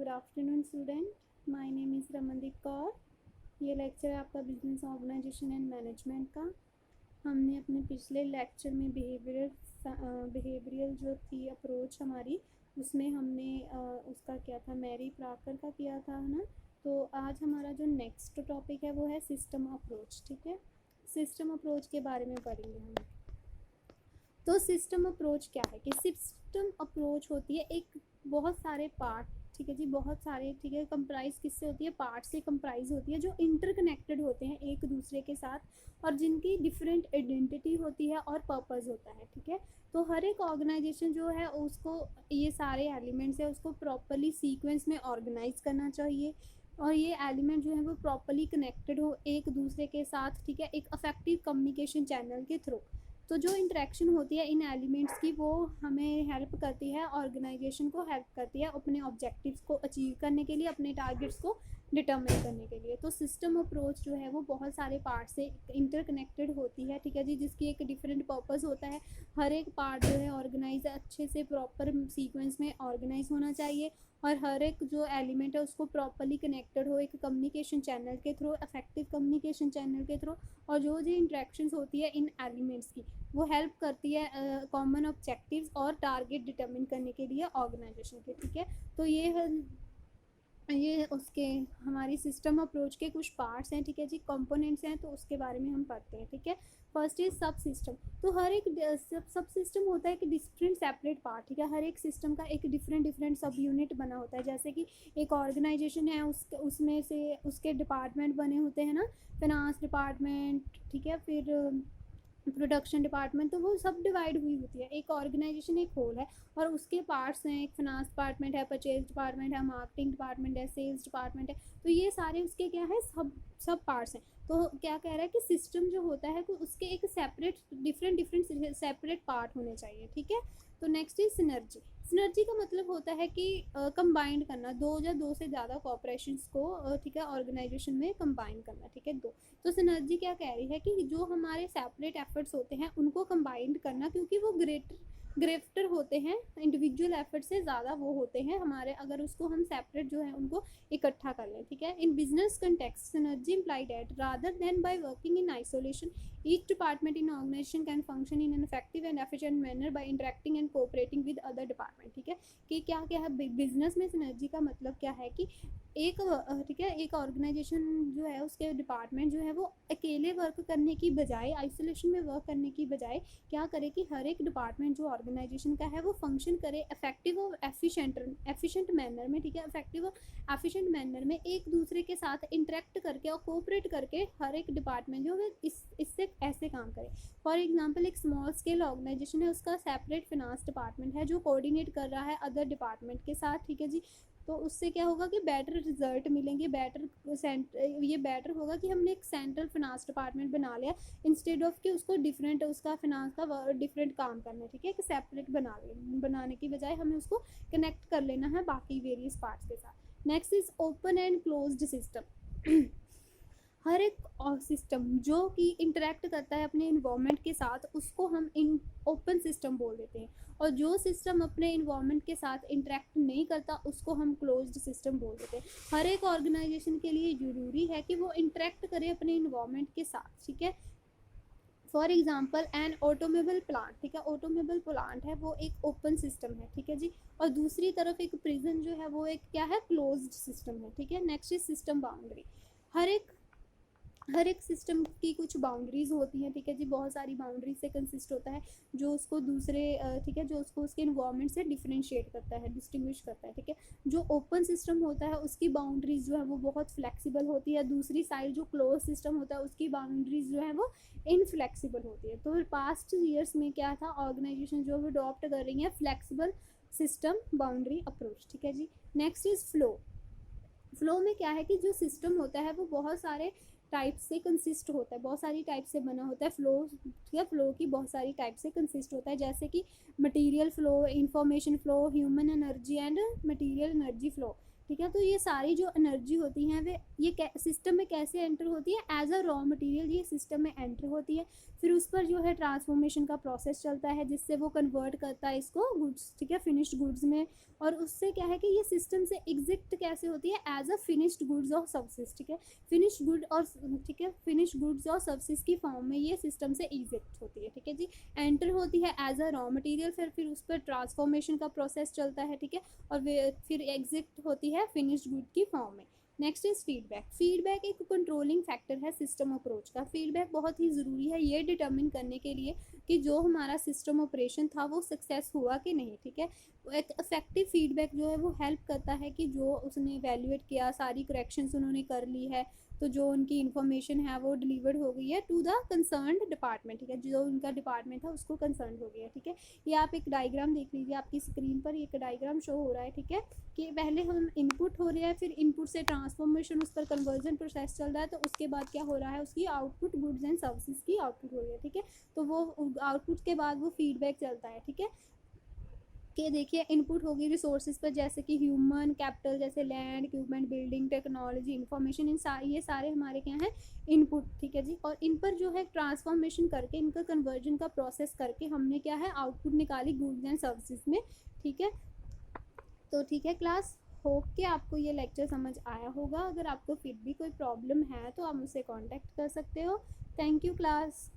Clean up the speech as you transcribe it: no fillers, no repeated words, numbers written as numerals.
Good afternoon student, my name is Ramandeep Kaur. ये lecture है आपका बिजनेस ऑर्गेनाइजेशन एंड मैनेजमेंट का। हमने अपने पिछले लेक्चर में बिहेवियरल जो थी अप्रोच हमारी, उसमें हमने उसका क्या था, मैरी प्राकर का किया था, है ना। तो आज हमारा जो नेक्स्ट टॉपिक है वो है सिस्टम अप्रोच। ठीक है, सिस्टम अप्रोच के बारे में पढ़ेंगे हम। तो सिस्टम अप्रोच क्या है कि सिस्टम अप्रोच होती है एक बहुत सारे पार्ट, ठीक है जी, बहुत सारे, ठीक है, कंप्राइज किससे होती है, पार्ट से कंप्राइज होती है जो इंटरकनेक्टेड होते हैं एक दूसरे के साथ और जिनकी डिफरेंट आइडेंटिटी होती है और पर्पस होता है। ठीक है, तो हर एक ऑर्गेनाइजेशन जो है उसको ये सारे एलिमेंट्स है उसको प्रॉपरली सीक्वेंस में ऑर्गेनाइज करना चाहिए और ये एलिमेंट जो है वो प्रॉपरली कनेक्टेड हो एक दूसरे के साथ। ठीक है, एक अफेक्टिव कम्युनिकेशन चैनल के थ्रू। तो जो इंटरेक्शन होती है इन एलिमेंट्स की वो हमें हेल्प करती है, ऑर्गेनाइजेशन को हेल्प करती है अपने ऑब्जेक्टिव्स को अचीव करने के लिए, अपने टारगेट्स को डिटरमिन करने के लिए। तो सिस्टम अप्रोच जो है वो बहुत सारे पार्ट से इंटरकनेक्टेड होती है, ठीक है जी, जिसकी एक डिफरेंट पर्पस होता है। हर एक पार्ट जो है ऑर्गेनाइज अच्छे से प्रॉपर सीक्वेंस में ऑर्गेनाइज होना चाहिए और हर एक जो एलिमेंट है उसको प्रॉपरली कनेक्टेड हो एक कम्युनिकेशन चैनल के थ्रू, इफेक्टिव कम्युनिकेशन चैनल के थ्रू। और जो इंट्रैक्शंस होती है इन एलिमेंट्स की वो हेल्प करती है कॉमन ऑब्जेक्टिव्स और टारगेट डिटरमिन करने के लिए ऑर्गेनाइजेशन के। ठीक है, तो ये उसके हमारी सिस्टम अप्रोच के कुछ पार्ट्स हैं, ठीक है जी, कंपोनेंट्स हैं, तो उसके बारे में हम पढ़ते हैं। ठीक है, फर्स्ट इज सब सिस्टम। तो हर एक सब सिस्टम होता है कि डिफरेंट सेपरेट पार्ट, ठीक है, हर एक सिस्टम का एक डिफरेंट सब यूनिट बना होता है। जैसे कि एक ऑर्गेनाइजेशन है उसमें से उसके डिपार्टमेंट बने होते हैं ना, फिनांस डिपार्टमेंट, ठीक है, फिर प्रोडक्शन डिपार्टमेंट, तो वो सब डिवाइड हुई होती है। एक ऑर्गेनाइजेशन एक होल है और उसके पार्ट्स हैं, एक फिनांस डिपार्टमेंट है, परचेज डिपार्टमेंट है, मार्केटिंग डिपार्टमेंट है, सेल्स डिपार्टमेंट है। तो ये सारे उसके क्या है, सब पार्ट्स हैं। तो क्या कह रहा है कि सिस्टम जो होता है तो उसके एक सेपरेट डिफरेंट सेपरेट पार्ट होने चाहिए। ठीक है, तो नेक्स्ट इज सिनर्जी। सिनर्जी का मतलब होता है कि कंबाइंड करना, दो या दो से ज़्यादा कॉपरेशंस को, ठीक है, ऑर्गेनाइजेशन में कंबाइन करना। ठीक है, दो। तो सिनर्जी क्या कह रही है कि जो हमारे सेपरेट एफर्ट्स होते हैं उनको कंबाइंड करना, क्योंकि वो ग्रेटर होते हैं, इंडिविजुअल एफर्ट से ज़्यादा वो होते हैं हमारे, अगर उसको हम सेपरेट जो है उनको इकट्ठा कर लें। ठीक है, in business context synergy imply that rather than by working in isolation each department in organization can function in an effective and efficient manner by interacting and cooperating with other department। ठीक है, कि क्या क्या है business में synergy का मतलब क्या है कि एक, ठीक है, एक ऑर्गेनाइजेशन जो है उसके डिपार्टमेंट जो है वो अकेले वर्क करने की बजाय, आइसोलेशन में वर्क करने की बजाय क्या करे कि हर एक डिपार्टमेंट जो ऑर्गेनाइजेशन का है वो फंक्शन करे इफेक्टिव और एफिशिएंट मैनर में। ठीक है, इफेक्टिव और एफिशिएंट मैनर में एक दूसरे के साथ इंटरेक्ट करके और कोऑपरेट करके हर एक डिपार्टमेंट जो है इससे ऐसे काम करे। फॉर एग्जांपल एक स्मॉल स्केल ऑर्गेनाइजेशन है, उसका सेपरेट फिनांस डिपार्टमेंट है जो कोऑर्डिनेट कर रहा है अदर डिपार्टमेंट के साथ। ठीक है जी, तो उससे क्या होगा कि बेटर रिजल्ट मिलेंगे, ये बेटर होगा कि हमने एक सेंट्रल फिनांस डिपार्टमेंट बना लिया इंस्टेड ऑफ कि उसको डिफरेंट, उसका फिनांस का डिफरेंट काम करना है। ठीक है, कि सेपरेट बनाने की बजाय हमें उसको कनेक्ट कर लेना है बाकी वेरियस पार्ट्स के साथ। Next is open and closed system. हर एक सिस्टम जो कि इंटरेक्ट करता है अपने इन्वायरमेंट के साथ उसको हम ओपन सिस्टम बोल देते हैं, और जो सिस्टम अपने इन्वायरमेंट के साथ इंटरेक्ट नहीं करता उसको हम क्लोज्ड सिस्टम बोल देते हैं। हर एक ऑर्गेनाइजेशन के लिए ज़रूरी है कि वो इंटरेक्ट करे अपने इन्वायरमेंट के साथ। ठीक है, for example an automobile plant, ठीक है, ऑटोमोबाइल प्लांट है वो एक ओपन सिस्टम है। ठीक है जी, और दूसरी तरफ एक प्रिजन जो है वो एक क्या है, क्लोज्ड सिस्टम है। ठीक है, नेक्स्ट इज सिस्टम बाउंड्री। हर एक सिस्टम की कुछ बाउंड्रीज होती हैं। ठीक है जी, बहुत सारी बाउंड्री से कंसिस्ट होता है जो उसको दूसरे, ठीक है, जो उसको उसके इन्वायरमेंट से डिफरेंशिएट करता है, डिस्टिंग्विश करता है। ठीक है, जो ओपन सिस्टम होता है उसकी बाउंड्रीज जो है वो बहुत फ्लेक्सिबल होती है, दूसरी साइड जो क्लोज सिस्टम होता है उसकी बाउंड्रीज जो है वो इनफ्लेक्सिबल होती है। तो पास्ट ईयर्स में क्या था, ऑर्गेनाइजेशन जो है अडॉप्ट कर रही है फ्लेक्सिबल सिस्टम बाउंड्री अप्रोच। ठीक है जी, नेक्स्ट इज फ्लो। फ्लो में क्या है कि जो सिस्टम होता है वो बहुत सारे टाइप से कंसिस्ट होता है, बहुत सारी टाइप से बना होता है। फ्लो, ठीक है, फ्लो की बहुत सारी टाइप से कंसिस्ट होता है, जैसे कि material flow, information flow, human energy and material energy flow. ठीक है। तो ये सारी जो एनर्जी होती हैं वे ये सिस्टम में कैसे एंटर होती है, एज अ रॉ मटेरियल ये सिस्टम में एंटर होती है। फिर उस पर जो है ट्रांसफॉर्मेशन का प्रोसेस चलता है, जिससे वो कन्वर्ट करता है इसको गुड्स, ठीक है, फिनिश्ड गुड्स में। और उससे क्या है कि ये सिस्टम से एग्जिट कैसे होती है, एज अ फिनिश्ड गुड्स और सर्विसेज, ठीक है, फिनिश्ड गुड और ठीक है फिनिश्ड गुड्स और सर्विसेज की फॉर्म में ये सिस्टम से एग्जिट होती है, ठीक है जी। एंटर होती है एज अ रॉ मटेरियल, फिर उस पर ट्रांसफॉर्मेशन का प्रोसेस चलता है, ठीक है, और फिर एग्जिट होती है फिनिश्ड गुड की फॉर्म में। Next is feedback. फीडबैक एक कंट्रोलिंग फैक्टर है सिस्टम अप्रोच का। फीडबैक बहुत ही ज़रूरी है ये डिटर्मिन करने के लिए कि जो हमारा सिस्टम ऑपरेशन था वो सक्सेस हुआ कि नहीं, ठीक है। एक इफेक्टिव फीडबैक जो है वो हेल्प करता है कि जो उसने वैल्यूएट किया, सारी करेक्शंस उन्होंने कर ली है, तो जो उनकी इन्फॉर्मेशन है वो डिलीवर्ड हो गई है टू द कंसर्न्ड डिपार्टमेंट, ठीक है, जो उनका डिपार्टमेंट था उसको कंसर्न हो गया, ठीक है। ये आप एक डायग्राम देख लीजिए आपकी स्क्रीन पर, एक डायग्राम शो हो रहा है, ठीक है, कि पहले हम इनपुट हो रहे हैं, फिर इनपुट से ट्रांसफॉर्मेशन, उस पर कन्वर्जन प्रोसेस चल रहा है, तो उसके बाद क्या हो रहा है, उसकी आउटपुट गुड्स एंड सर्विसेज की आउटपुट हो रही है, ठीक है। तो वो आउटपुट के बाद वो फीडबैक चलता है, ठीक है, कि देखिए इनपुट होगी रिसोर्सेज पर, जैसे कि ह्यूमन कैपिटल, जैसे land, equipment, building, technology, information, ये सारे हमारे क्या हैं, इनपुट, ठीक है जी। और इन पर जो है ट्रांसफॉर्मेशन करके, इनका कन्वर्जन का प्रोसेस करके हमने क्या है आउटपुट निकाली गुड्स एंड सर्विसेज में, ठीक है। तो ठीक है क्लास, होप कि आपको ये लेक्चर समझ आया होगा। अगर आपको फिर भी कोई प्रॉब्लम है तो आप मुझसे कांटेक्ट कर सकते हो। Thank you class.